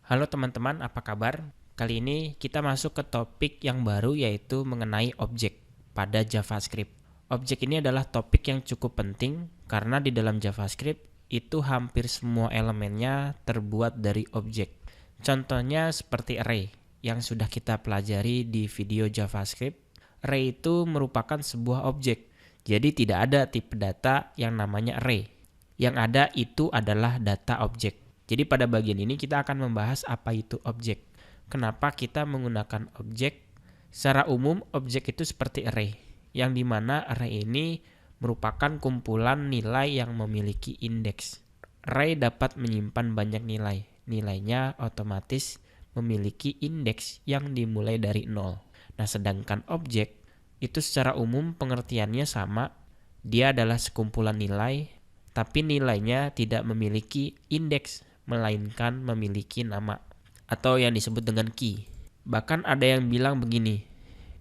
Halo teman-teman, apa kabar? Kali ini kita masuk ke topik yang baru yaitu mengenai objek pada JavaScript. Objek ini adalah topik yang cukup penting karena di dalam JavaScript itu hampir semua elemennya terbuat dari objek. Contohnya seperti array yang sudah kita pelajari di video JavaScript. Array itu merupakan sebuah objek. Jadi tidak ada tipe data yang namanya array. Yang ada itu adalah data objek. Jadi pada bagian ini kita akan membahas apa itu objek. Kenapa kita menggunakan objek? Secara umum objek itu seperti array, yang dimana array ini merupakan kumpulan nilai yang memiliki indeks. Array dapat menyimpan banyak nilai. Nilainya otomatis memiliki indeks yang dimulai dari 0. Nah, sedangkan objek itu secara umum pengertiannya sama. Dia adalah sekumpulan nilai, tapi nilainya tidak memiliki indeks, melainkan memiliki nama atau yang disebut dengan key. Bahkan ada yang bilang begini,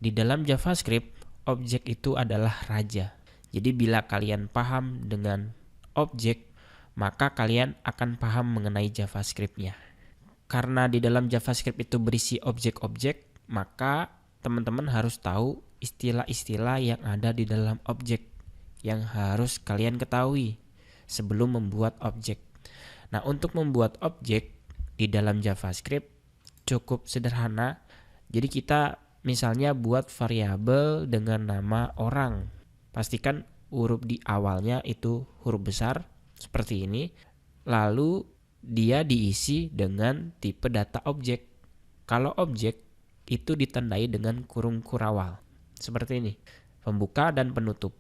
di dalam JavaScript objek itu adalah raja. Jadi bila kalian paham dengan objek, maka kalian akan paham mengenai JavaScript-nya. Karena di dalam JavaScript itu berisi objek-objek, maka teman-teman harus tahu istilah-istilah yang ada di dalam objek yang harus kalian ketahui sebelum membuat objek. Nah, untuk membuat objek di dalam JavaScript cukup sederhana. Jadi kita misalnya buat variabel dengan nama orang. Pastikan huruf di awalnya itu huruf besar seperti ini. Lalu dia diisi dengan tipe data objek. Kalau objek itu ditandai dengan kurung kurawal. Seperti ini. Pembuka dan penutup.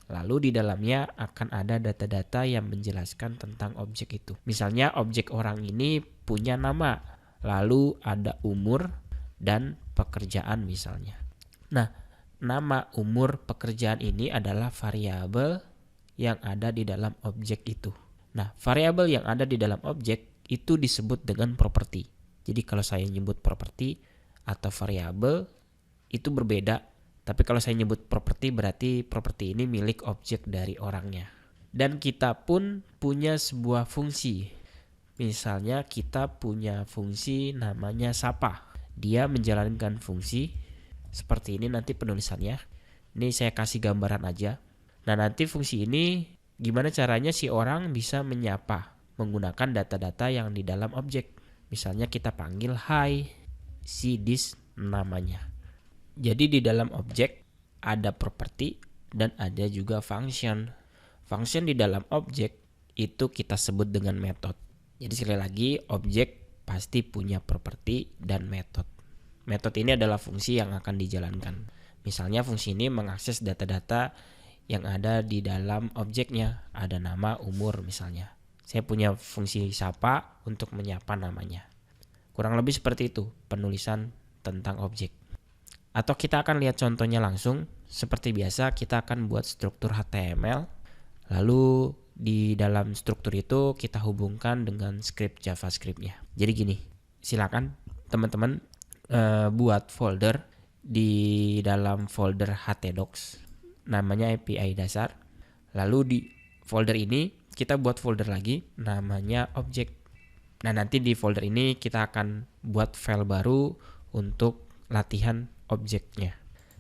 Lalu di dalamnya akan ada data-data yang menjelaskan tentang objek itu. Misalnya objek orang ini punya nama, lalu ada umur dan pekerjaan misalnya. Nah, nama, umur, pekerjaan ini adalah variabel yang ada di dalam objek itu. Nah, variabel yang ada di dalam objek itu disebut dengan properti. Jadi kalau saya nyebut properti atau variabel itu berbeda. Tapi kalau saya nyebut properti berarti properti ini milik objek dari orangnya. Dan kita pun punya sebuah fungsi. Misalnya kita punya fungsi namanya sapa. Dia menjalankan fungsi seperti ini nanti penulisannya. Ini saya kasih gambaran aja. Nah, nanti fungsi ini gimana caranya si orang bisa menyapa menggunakan data-data yang di dalam objek. Misalnya kita panggil hi, si this namanya. Jadi di dalam objek ada properti dan ada juga function. Function di dalam objek itu kita sebut dengan method. Jadi sekali lagi objek pasti punya properti dan method. Method ini adalah fungsi yang akan dijalankan. Misalnya fungsi ini mengakses data-data yang ada di dalam objeknya. Ada nama, umur misalnya. Saya punya fungsi sapa untuk menyapa namanya. Kurang lebih seperti itu penulisan tentang objek. Atau kita akan lihat contohnya langsung. Seperti biasa kita akan buat struktur HTML. Lalu di dalam struktur itu kita hubungkan dengan script JavaScript-nya. Jadi gini, silakan teman-teman buat folder di dalam folder htdocs. Namanya API dasar. Lalu di folder ini kita buat folder lagi namanya objek. Nah, nanti di folder ini kita akan buat file baru untuk latihan objeknya.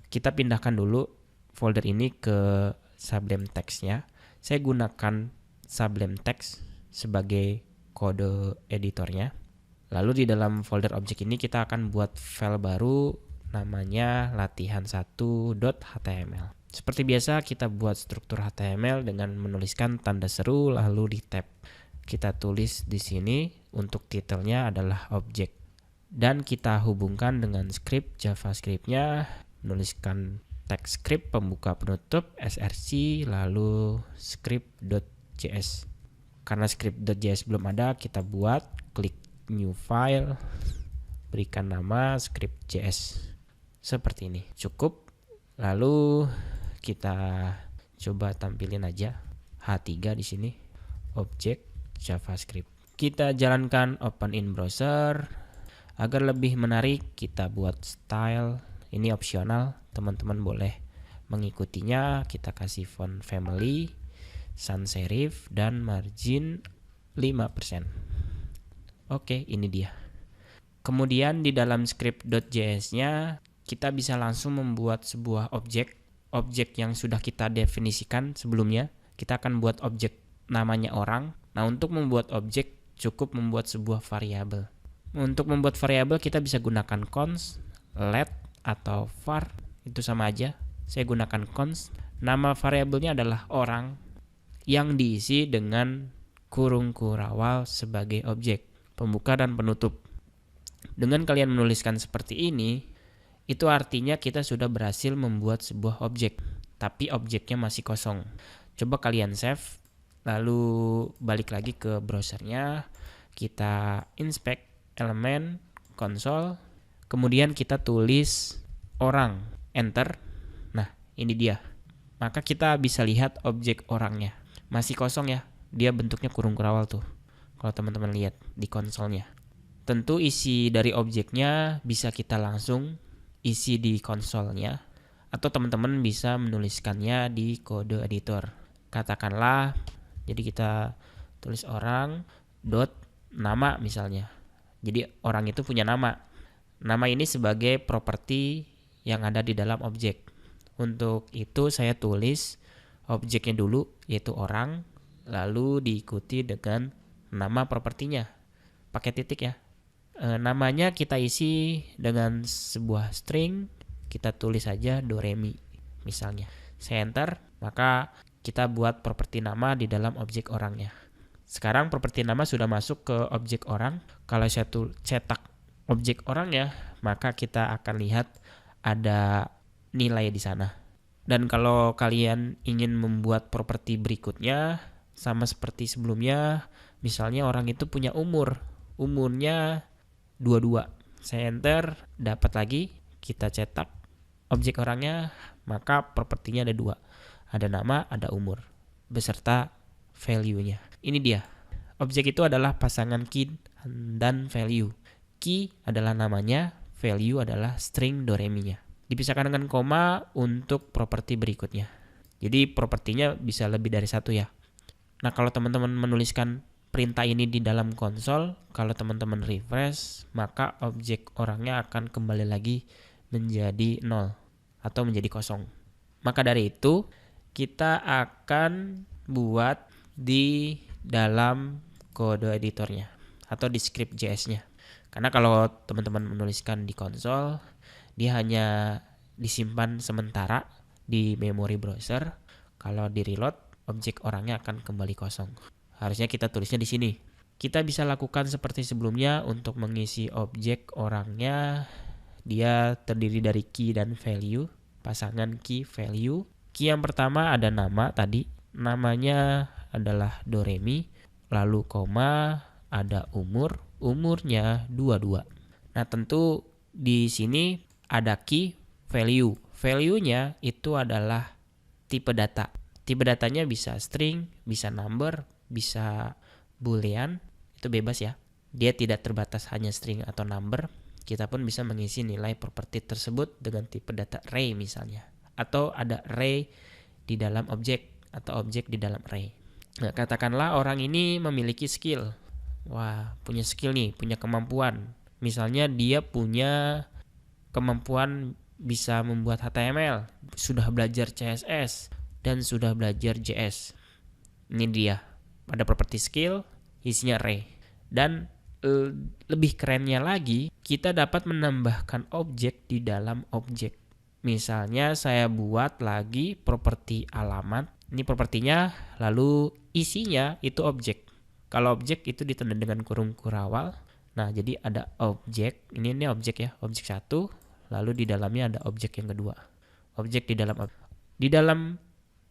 Kita pindahkan dulu folder ini ke Sublime Text-nya. Saya gunakan Sublime Text sebagai kode editornya. Lalu di dalam folder objek ini kita akan buat file baru namanya latihan1.html. Seperti biasa kita buat struktur HTML dengan menuliskan tanda seru lalu di tab. Kita tulis di sini untuk titelnya adalah objek. Dan kita hubungkan dengan script JavaScript-nya, menuliskan teks script pembuka penutup src lalu script.js. Karena script.js belum ada, kita buat klik new file, berikan nama script.js. Seperti ini. Cukup. Lalu kita coba tampilin aja H3 di sini, objek JavaScript. Kita jalankan open in browser. Agar lebih menarik kita buat style. Ini opsional, teman-teman boleh mengikutinya. Kita kasih font family, sans serif dan margin 5%. Oke, ini dia. Kemudian di dalam script.js-nya kita bisa langsung membuat sebuah objek yang sudah kita definisikan sebelumnya. Kita akan buat objek namanya orang. Nah, untuk membuat objek cukup membuat sebuah variabel. Untuk membuat variabel kita bisa gunakan const, let, atau var. Itu sama aja. Saya gunakan const. Nama variabelnya adalah orang yang diisi dengan kurung kurawal sebagai objek pembuka dan penutup. Dengan kalian menuliskan seperti ini, itu artinya kita sudah berhasil membuat sebuah objek, tapi objeknya masih kosong. Coba kalian save, lalu balik lagi ke browsernya, kita inspect elemen, console, kemudian kita tulis orang, enter. Nah, ini dia. Maka kita bisa lihat objek orangnya. Masih kosong ya, dia bentuknya kurung kurawal tuh. Kalau teman-teman lihat di konsolnya. Tentu isi dari objeknya bisa kita langsung isi di konsolnya, atau teman-teman bisa menuliskannya di kode editor. Katakanlah, jadi kita tulis orang dot nama misalnya. Jadi orang itu punya nama. Nama ini sebagai properti yang ada di dalam objek. Untuk itu saya tulis objeknya dulu, yaitu orang, lalu diikuti dengan nama propertinya. Pakai titik ya. Namanya kita isi dengan sebuah string, kita tulis saja doremi misalnya. Saya enter, maka kita buat properti nama di dalam objek orangnya. Sekarang properti nama sudah masuk ke objek orang. Kalau saya cetak objek orangnya, maka kita akan lihat ada nilai di sana. Dan kalau kalian ingin membuat properti berikutnya, sama seperti sebelumnya, misalnya orang itu punya umurnya 22. Saya enter, dapat lagi, kita cetak objek orangnya, maka propertinya ada 2. Ada nama, ada umur, beserta value-nya. Ini dia. Objek itu adalah pasangan key dan value. Key adalah namanya, value adalah string doremi-nya. Dipisahkan dengan koma untuk properti berikutnya. Jadi propertinya bisa lebih dari satu ya. Nah, kalau teman-teman menuliskan perintah ini di dalam konsol, kalau teman-teman refresh, maka objek orangnya akan kembali lagi menjadi 0 atau menjadi kosong. Maka dari itu, kita akan buat di dalam kode editornya atau di script JS-nya. Karena kalau teman-teman menuliskan di konsol, dia hanya disimpan sementara di memori browser. Kalau di reload, objek orangnya akan kembali kosong. Harusnya kita tulisnya di sini. Kita bisa lakukan seperti sebelumnya untuk mengisi objek orangnya. Dia terdiri dari key dan value, pasangan key value. Key yang pertama ada nama tadi, namanya adalah doremi, lalu koma, ada umurnya 22. Nah, tentu di sini ada key value. Value-nya itu adalah tipe data. Tipe datanya bisa string, bisa number, bisa boolean, itu bebas ya. Dia tidak terbatas hanya string atau number. Kita pun bisa mengisi nilai properti tersebut dengan tipe data array misalnya. Atau ada array di dalam objek atau objek di dalam array. Nah, katakanlah orang ini memiliki skill. Wah, punya skill nih, punya kemampuan. Misalnya dia punya kemampuan bisa membuat HTML, sudah belajar CSS, dan sudah belajar JS. Ini dia. Pada properti skill, isinya array. Dan lebih kerennya lagi, kita dapat menambahkan objek di dalam objek. Misalnya saya buat lagi properti alamat. Ini propertinya, lalu isinya itu objek. Kalau objek itu ditanda dengan kurung kurawal. Nah, jadi ada objek. Ini objek ya, objek 1. Lalu di dalamnya ada objek yang kedua. Objek di dalam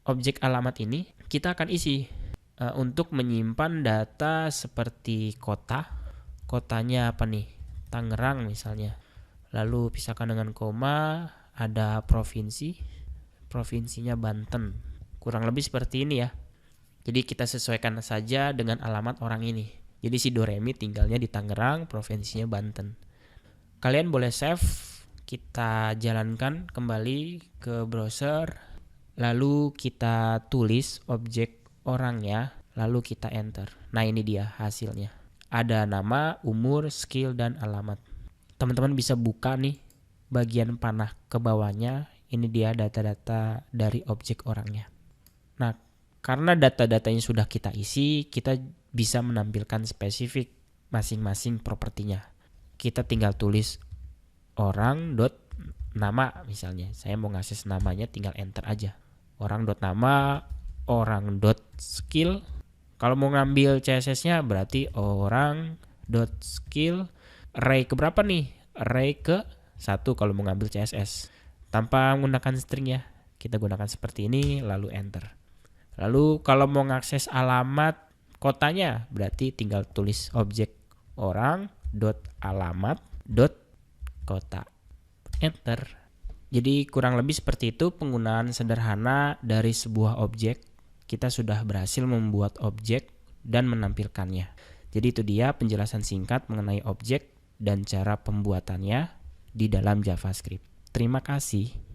objek alamat ini kita akan isi untuk menyimpan data seperti kota. Kotanya apa nih? Tangerang misalnya. Lalu pisahkan dengan koma, ada provinsi. Provinsinya Banten. Kurang lebih seperti ini ya. Jadi kita sesuaikan saja dengan alamat orang ini. Jadi si Doremi tinggalnya di Tangerang, provinsinya Banten. Kalian boleh save, kita jalankan kembali ke browser, lalu kita tulis objek orangnya, lalu kita enter. Nah, ini dia hasilnya. Ada nama, umur, skill, dan alamat. teman-teman bisa buka nih bagian panah ke bawahnya. Ini dia data-data dari objek orangnya. Nah, karena data-datanya sudah kita isi, kita bisa menampilkan spesifik masing-masing propertinya. Kita tinggal tulis orang dot nama misalnya. Saya mau ngakses namanya, tinggal enter aja. Orang dot nama, orang dot skill. Kalau mau ngambil CSS-nya berarti orang dot skill array ke berapa nih? Array ke 1 kalau mau ngambil CSS. Tanpa menggunakan string ya. Kita gunakan seperti ini lalu enter. Lalu kalau mau ngakses alamat kotanya berarti tinggal tulis objek orang dot alamat dot kota. Enter. Jadi kurang lebih seperti itu penggunaan sederhana dari sebuah objek. Kita sudah berhasil membuat objek dan menampilkannya. Jadi itu dia penjelasan singkat mengenai objek dan cara pembuatannya di dalam JavaScript. Terima kasih.